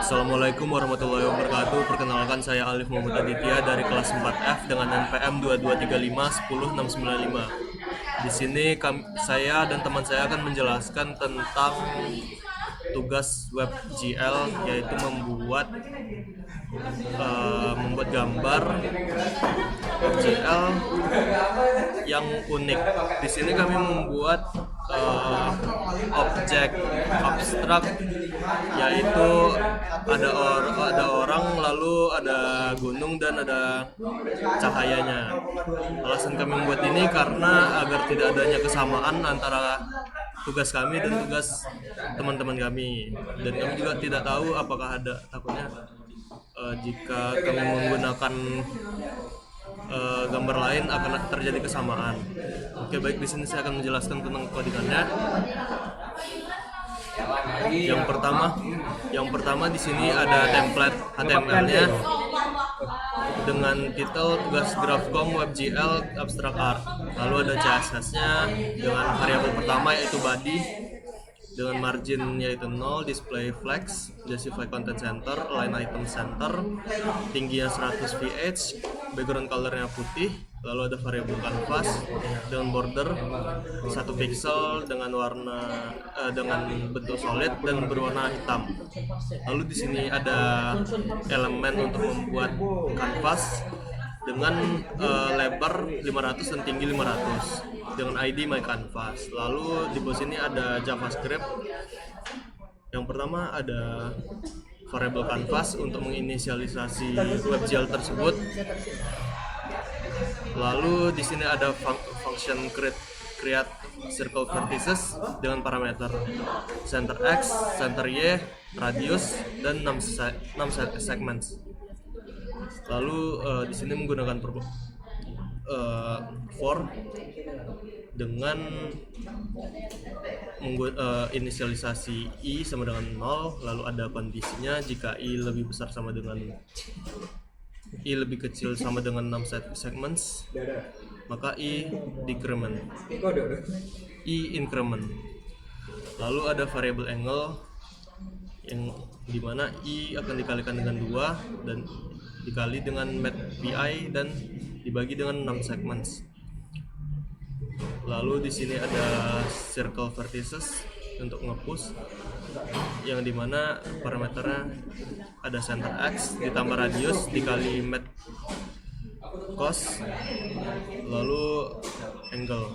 Assalamualaikum warahmatullahi wabarakatuh. Perkenalkan, saya Alif Muhammad Aditya dari kelas 4F dengan NPM 2235 Di sini saya dan teman saya akan menjelaskan tentang tugas WebGL, yaitu membuat gambar WebGL yang unik. Di sini kami membuat objek abstrak, yaitu ada orang, lalu ada gunung dan ada cahayanya. Alasan kami membuat ini karena agar tidak adanya kesamaan antara tugas kami dan tugas teman-teman kami, dan kami juga tidak tahu apakah ada takutnya jika kami menggunakan gambar lain akan terjadi kesamaan. Oke, baik, di sini saya akan menjelaskan tentang codingannya. Yang pertama di sini ada template HTML-nya dengan titel tugas GraphCom WebGL Abstract Art. Lalu ada CSS-nya dengan variabel pertama yaitu body dengan margin yaitu 0, display flex, justify content center, line item center, tingginya 100 ph, background colornya putih. Lalu ada variabel canvas dengan border 1 pixel dengan dengan bentuk solid dan berwarna hitam. Lalu di sini ada elemen untuk membuat canvas dengan lebar 500 dan tinggi 500 dengan ID my canvas. Lalu di bawah sini ada JavaScript. Yang pertama ada variabel canvas untuk menginisialisasi WebGL tersebut. Lalu di sini ada function create circle vertices dengan parameter center X, center Y, radius, dan 6 segments. Lalu di sini menggunakan for dengan inisialisasi i sama dengan 0, lalu ada kondisinya jika i lebih besar sama dengan i lebih kecil sama dengan 6 segments, maka i decrement, i increment. Lalu ada variable angle yang dimana i akan dikalikan dengan 2 dan dikali dengan matPi dan dibagi dengan 6 segments. Lalu di sini ada circle vertices untuk nge-push, yang dimana parameternya ada center X ditambah radius dikali mat cos, lalu angle.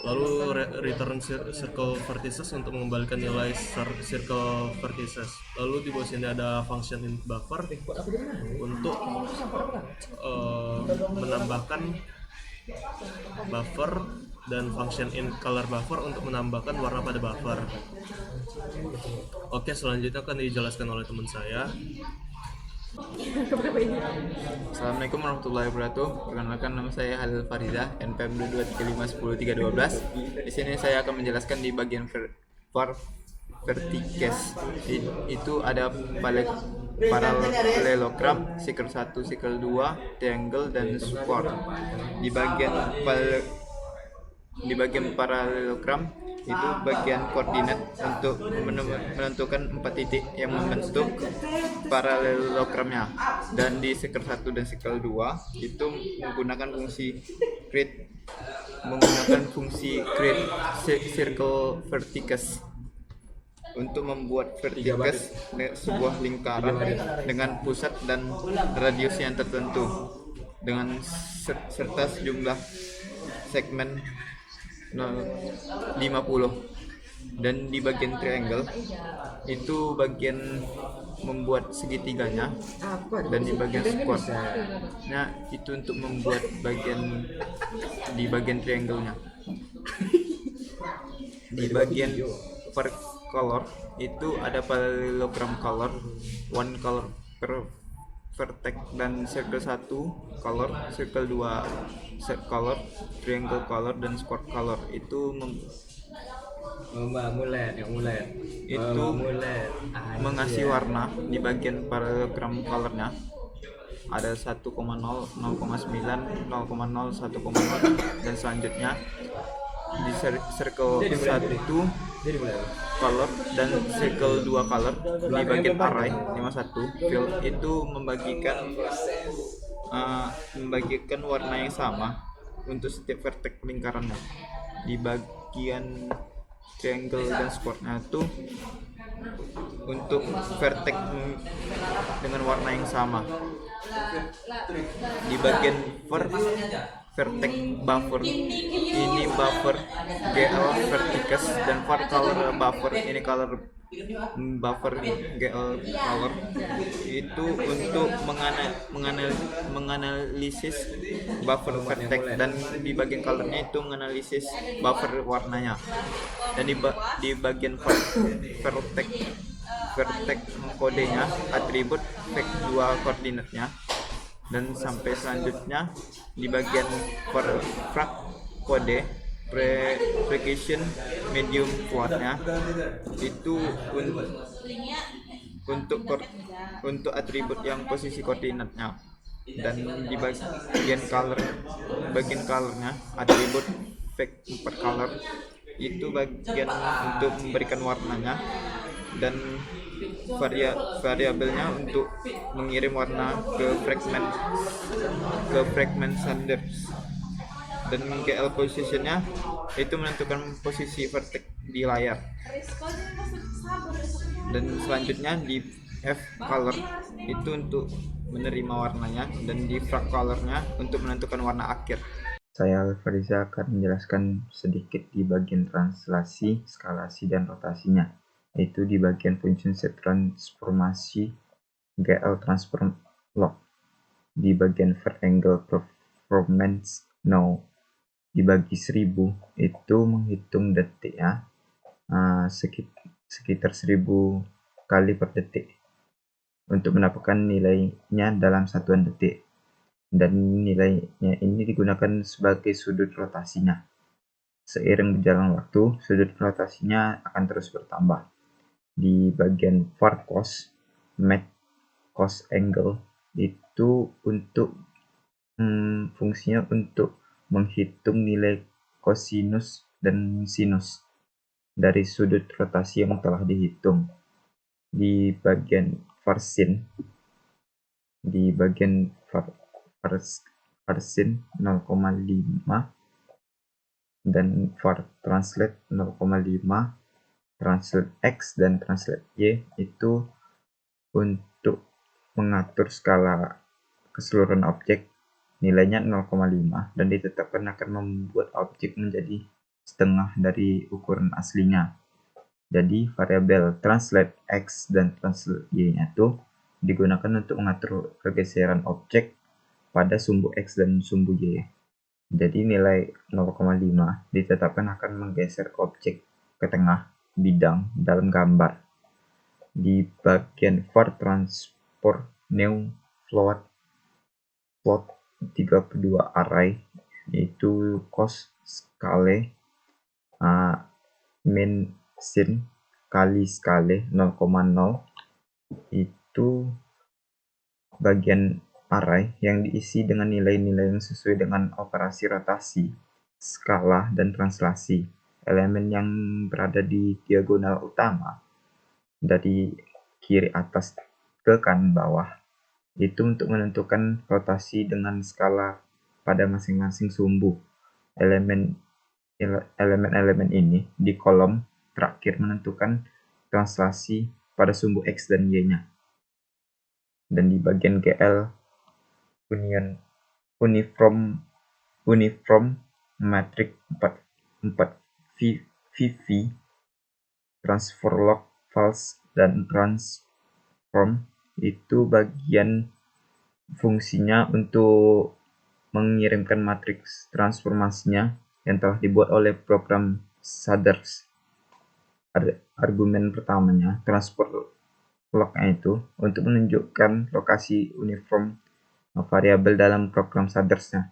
Lalu return circle vertices untuk mengembalikan nilai circle vertices. Lalu di bawah sini ada function in buffer untuk menambahkan buffer, dan function in color buffer untuk menambahkan warna pada buffer. Oke, selanjutnya akan dijelaskan oleh teman saya. Assalamualaikum warahmatullahi wabarakatuh. Perkenalkan, nama saya Halil Fariza, NPM 2235 Di sini saya akan menjelaskan di bagian vertices. Itu ada parallelogram, circle 1, circle 2, triangle, dan square. Di bagian parallelogram itu bagian koordinat untuk menentukan 4 titik yang membentuk paralelogramnya. Dan di circle 1 dan circle 2 itu menggunakan fungsi create circle vertices untuk membuat vertices sebuah lingkaran dengan pusat dan radius yang tertentu dengan serta sejumlah segmen 50. Dan di bagian triangle itu bagian membuat segitiganya, dan di bagian square itu untuk membuat di bagian triangle-nya. Di bagian per color itu ada parallelogram color, one color per vertex, dan circle 1 color, circle 2 set color, triangle color, dan square color. Itu mengasih warna di bagian parallelogram colornya. Ada 1,0, 0,9, 0,0, 1,0 dan selanjutnya. di circle 1 color dan circle 2 color di bagian array 51 field itu membagikan warna yang sama untuk setiap vertex lingkarannya. Di bagian triangle dan square-nya itu untuk vertex dengan warna yang sama. Di bagian vertex buffer ini buffer GL vertex dan var color buffer ini color buffer GL color itu untuk menganalisis buffer vertex, dan di bagian colornya itu menganalisis buffer warnanya. Dan di bagian vertex kodenya atribut vec2 koordinatnya, dan sampai selanjutnya di bagian frac kode precision medium floatnya itu untuk atribut yang posisi koordinatnya. Dan di bagian colornya atribut vec4 color itu bagian untuk memberikan warnanya, dan variabelnya untuk mengirim warna ke fragment Sanders. Dan GL positionnya itu menentukan posisi vertex di layar. Dan selanjutnya di F color itu untuk menerima warnanya, dan di frac colornya untuk menentukan warna akhir. Saya Alfariza akan menjelaskan sedikit di bagian translasi, skalasi, dan rotasinya, yaitu di bagian function set transformasi GL transform log, di bagian vertangle performance now dibagi 1000 itu menghitung detiknya sekitar 1000 kali per detik untuk mendapatkan nilainya dalam satuan detik, dan nilainya ini digunakan sebagai sudut rotasinya. Seiring berjalan waktu, sudut rotasinya akan terus bertambah. Di bagian var cos, make cos angle itu untuk fungsinya untuk menghitung nilai kosinus dan sinus dari sudut rotasi yang telah dihitung. Di bagian var sin, di bagian var sin 0,5 dan var translate 0,5, translate x dan translate y itu untuk mengatur skala keseluruhan objek nilainya 0,5, dan ditetapkan akan membuat objek menjadi setengah dari ukuran aslinya. Jadi variabel translate x dan translate y itu digunakan untuk mengatur pergeseran objek pada sumbu x dan sumbu y. Jadi nilai 0,5 ditetapkan akan menggeser objek ke tengah bidang dalam gambar. Di bagian var transport new float 32 array yaitu cos skale min sin kali skale 0,0 itu bagian array yang diisi dengan nilai-nilai yang sesuai dengan operasi rotasi, skala, dan translasi. Elemen yang berada di diagonal utama dari kiri atas ke kanan bawah itu untuk menentukan rotasi dengan skala pada masing-masing sumbu. Elemen-elemen ini di kolom terakhir menentukan translasi pada sumbu x dan y-nya. Dan di bagian GL uniform matrix 4 VV transfer log false dan transform itu bagian fungsinya untuk mengirimkan matriks transformasinya yang telah dibuat oleh program shaders. Argumen pertamanya transfer log-nya itu untuk menunjukkan lokasi uniform variabel dalam program shaders-nya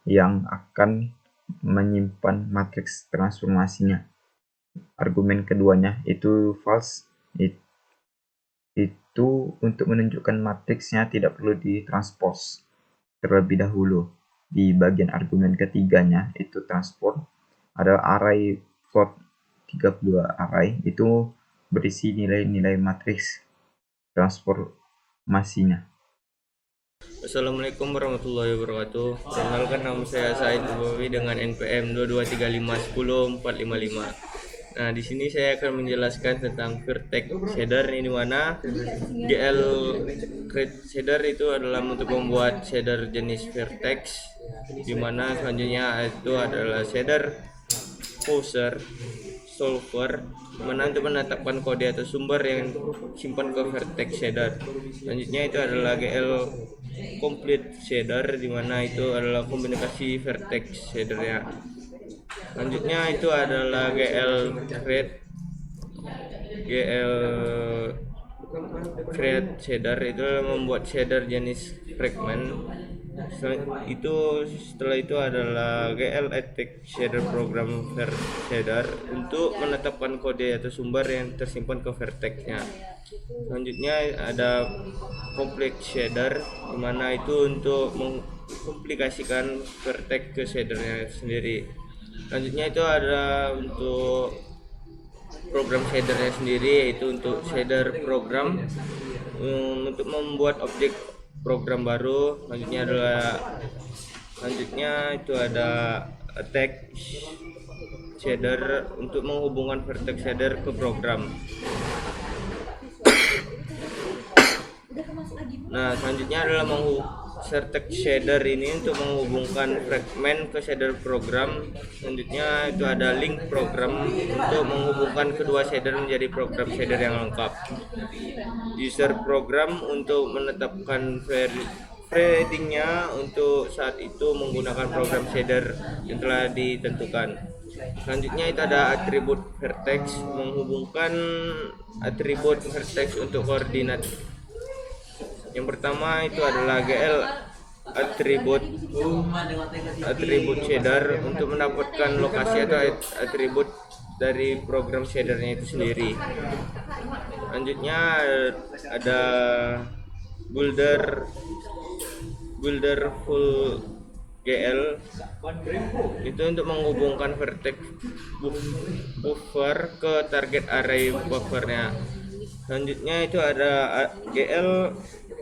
yang akan menyimpan matriks transformasinya. Argumen keduanya itu false, itu untuk menunjukkan matriksnya tidak perlu ditranspos terlebih dahulu. Di bagian argumen ketiganya itu transport adalah array for 32 array, itu berisi nilai-nilai matriks transformasinya. Assalamualaikum warahmatullahi wabarakatuh. Perkenalkan, nama saya Said Nabawi dengan NPM 2235104555. Nah, di sini saya akan menjelaskan tentang Vertex shader, ini mana GL Create shader itu adalah untuk membuat shader jenis Vertex, di mana selanjutnya itu adalah shader Fuzzer solver, mana untuk menetapkan kode atau sumber yang simpan ke Vertex shader. Selanjutnya itu adalah GL complete shader, di mana itu adalah komunikasi Vertex shadernya. Selanjutnya itu adalah GL create shader, itu membuat shader jenis fragment. Setelah itu adalah GL attack shader program shader untuk menetapkan kode atau sumber yang tersimpan ke vertexnya. Selanjutnya ada complex shader, dimana itu untuk mengkomplikasikan vertex ke shadernya sendiri. Selanjutnya itu ada untuk program shadernya sendiri, yaitu untuk shader program untuk membuat objek program baru. Selanjutnya itu ada attack shader untuk menghubungkan vertex shader ke program. Nah, selanjutnya adalah vertex shader ini untuk menghubungkan fragment ke shader program. Selanjutnya itu ada link program untuk menghubungkan kedua shader menjadi program shader yang lengkap. User program untuk menetapkan threadingnya untuk saat itu menggunakan program shader yang telah ditentukan. Selanjutnya itu ada atribut vertex, menghubungkan atribut vertex untuk koordinat. Yang pertama itu adalah GL atribut shader untuk mendapatkan lokasi atau atribut dari program shadernya itu sendiri. Selanjutnya ada builder full GL, itu untuk menghubungkan vertex buffer ke target array buffernya. Selanjutnya itu ada GL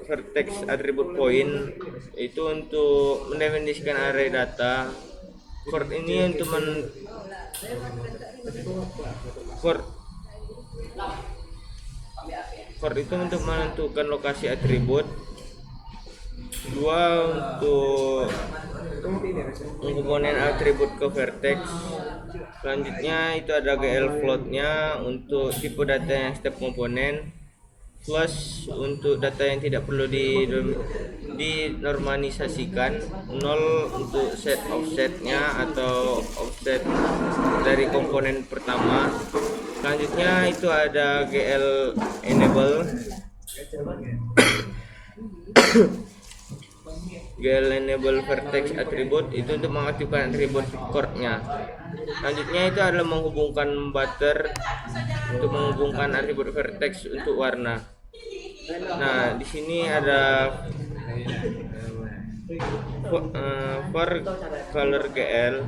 vertex attribute point, itu untuk mendefinisikan array data. Chord ini untuk chord itu untuk menentukan lokasi atribut. Dua untuk komponen atribut ke vertex. Selanjutnya itu ada GL floatnya untuk tipe data yang setiap komponen. Plus untuk data yang tidak perlu dinormalisasikan. 0 untuk set offsetnya atau offset dari komponen pertama. Selanjutnya itu ada GL enable GL enable vertex attribute, itu untuk mengaktifkan atribut chordnya. Selanjutnya itu adalah menghubungkan butter untuk menghubungkan atribut vertex untuk warna. Nah, di sini ada for color GL,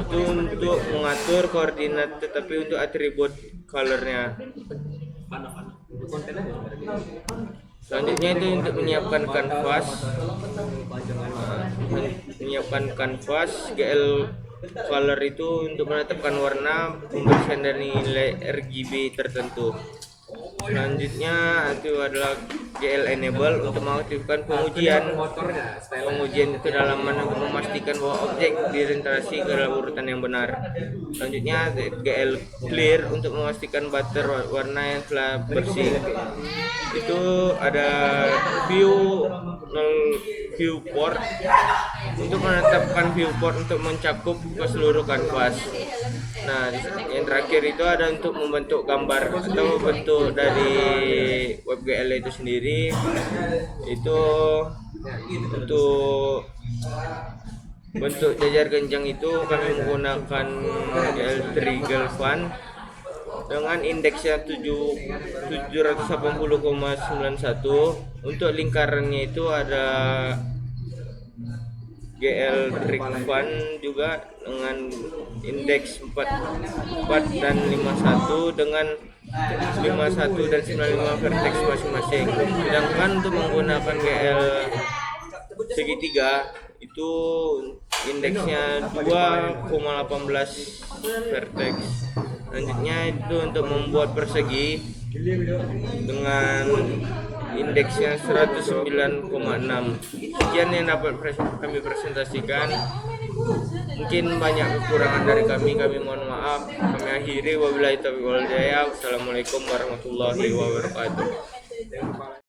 itu untuk mengatur koordinat tetapi untuk atribut colornya. Selanjutnya itu untuk menyiapkan canvas GL color, itu untuk menetapkan warna pemberian dari nilai RGB tertentu. Selanjutnya itu adalah GL enable untuk mengaktifkan pengujian itu dalam memastikan bahwa objek direntasi ke dalam urutan yang benar. Selanjutnya GL clear untuk memastikan butter warna yang telah bersih. Itu ada viewport untuk menetapkan viewport untuk mencakup ke seluruh kanvas. Nah, yang terakhir itu ada untuk membentuk gambar atau bentuk dari WebGL itu sendiri. Itu untuk bentuk jajar genjang itu kami menggunakan GL Trigger Fun dengan indeksnya 780,91. Untuk lingkarannya itu ada GL Trick Fun juga dengan indeks 44 dan 51 dengan 51 dan 95 vertex masing-masing. Sedangkan untuk menggunakan GL segitiga itu indeksnya 2,18 vertex. Selanjutnya itu untuk membuat persegi dengan indeksnya 109,6. Sekian yang dapat kami presentasikan. Mungkin banyak kekurangan dari kami mohon maaf. Kami akhiri, wabillahi taufiq wal hidayah. Wassalamualaikum warahmatullahi wabarakatuh.